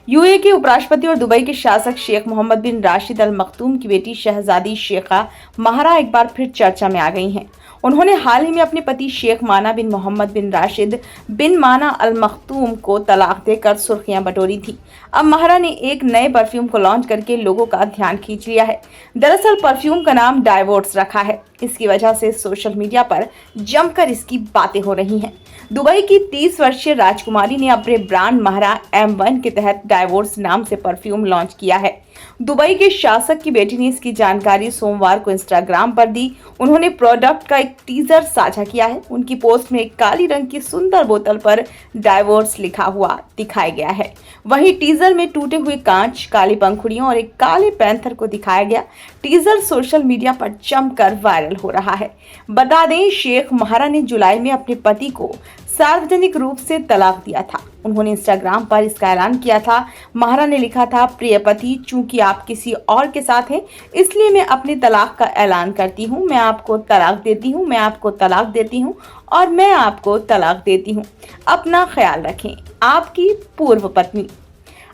UAE के उपराष्ट्रपति और दुबई के शासक शेख मोहम्मद बिन राशिद अल मखतूम की बेटी शहजादी शेखा महरा एक बार फिर चर्चा में आ गई हैं। उन्होंने हाल ही में अपने पति शेख माना बिन मोहम्मद बिन राशिद बिन माना अल मखतूम को तलाक देकर सुर्खियां बटोरी थी। अब महरा ने एक नए परफ्यूम को लॉन्च करके लोगों का ध्यान खींच लिया है। दरअसल परफ्यूम का नाम डाइवोर्स रखा है। इसकी वजह से सोशल मीडिया पर जमकर इसकी बातें हो रही हैं। दुबई की 30 वर्षीय राजकुमारी ने अपने ब्रांड महरा M1 के तहत डाइवोर्स नाम से परफ्यूम लॉन्च किया है। दुबई के शासक की बेटी ने इसकी जानकारी सोमवार को इंस्टाग्राम पर दी। उन्होंने प्रोडक्ट का एक टीजर साझा किया है। उनकी पोस्ट में एक काली रंग की सुंदर बोतल पर डाइवोर्स लिखा हुआ दिखाया गया है। वहीं टीजर में टूटे हुए कांच, काली पंखुड़ियों और एक काले पैंथर को दिखाया गया। टीजर सोशल मीडिया पर जमकर वायरल हो रहा है। बता दें, शेख महरा ने जुलाई में अपने पति को सार्वजनिक रूप से तलाक दिया था। उन्होंने इंस्टाग्राम पर इसका ऐलान किया था। महरा ने लिखा था, प्रिय पति, चूंकि आप किसी और के साथ हैं, इसलिए मैं अपने तलाक का ऐलान करती हूँ। मैं आपको तलाक देती हूँ, मैं आपको तलाक देती हूँ और मैं आपको तलाक देती हूँ। अपना ख्याल रखें। आपकी पूर्व पत्नी।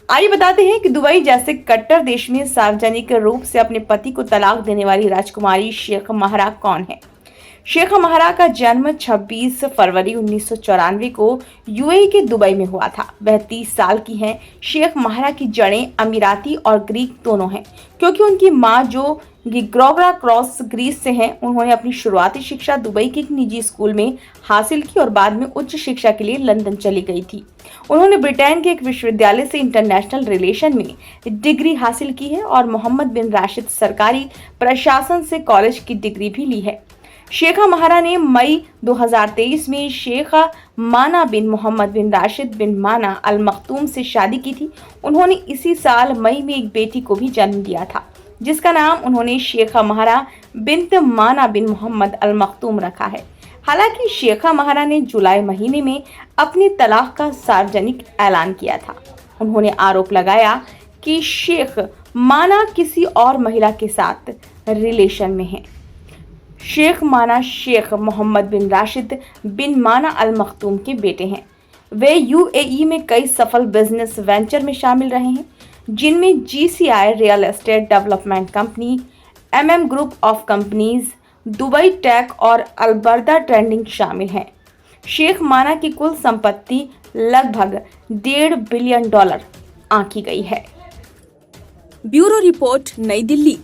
आइए बताते हैं कि दुबई जैसे कट्टर देश में सार्वजनिक रूप से अपने पति को तलाक देने वाली राजकुमारी शेख महरा कौन है। शेख महरा का जन्म 26 फरवरी 1994 को यूएई के दुबई में हुआ था। वह 30 साल की हैं। शेख महरा की जड़ें अमीराती और ग्रीक दोनों हैं, क्योंकि उनकी मां जो गिग्रोग्रा क्रॉस ग्रीस से हैं। उन्होंने अपनी शुरुआती शिक्षा दुबई के एक निजी स्कूल में हासिल की और बाद में उच्च शिक्षा के लिए लंदन चली गई थी। उन्होंने ब्रिटेन के एक विश्वविद्यालय से इंटरनेशनल रिलेशन में डिग्री हासिल की है और मोहम्मद बिन राशिद सरकारी प्रशासन से कॉलेज की डिग्री भी ली है। शेखा महरा ने मई 2023 में शेखा माना बिन मोहम्मद बिन राशिद बिन माना अल मखतूम से शादी की थी। उन्होंने इसी साल मई में एक बेटी को भी जन्म दिया था, जिसका नाम उन्होंने शेखा महरा बिन्त माना बिन मोहम्मद अल मखतूम रखा है। हालांकि शेखा महरा ने जुलाई महीने में अपने तलाक का सार्वजनिक ऐलान किया था। उन्होंने आरोप लगाया कि शेख माना किसी और महिला के साथ रिलेशन में है। शेख माना शेख मोहम्मद बिन राशिद बिन माना अल मखतूम के बेटे हैं। वे यूएई में कई सफल बिजनेस वेंचर में शामिल रहे हैं, जिनमें GCI real estate development company, MM group of companies, Dubai tech और अलबर्दा ट्रेंडिंग शामिल हैं। शेख माना की कुल संपत्ति लगभग $1.5 बिलियन आंकी गई है। ब्यूरो रिपोर्ट, नई दिल्ली।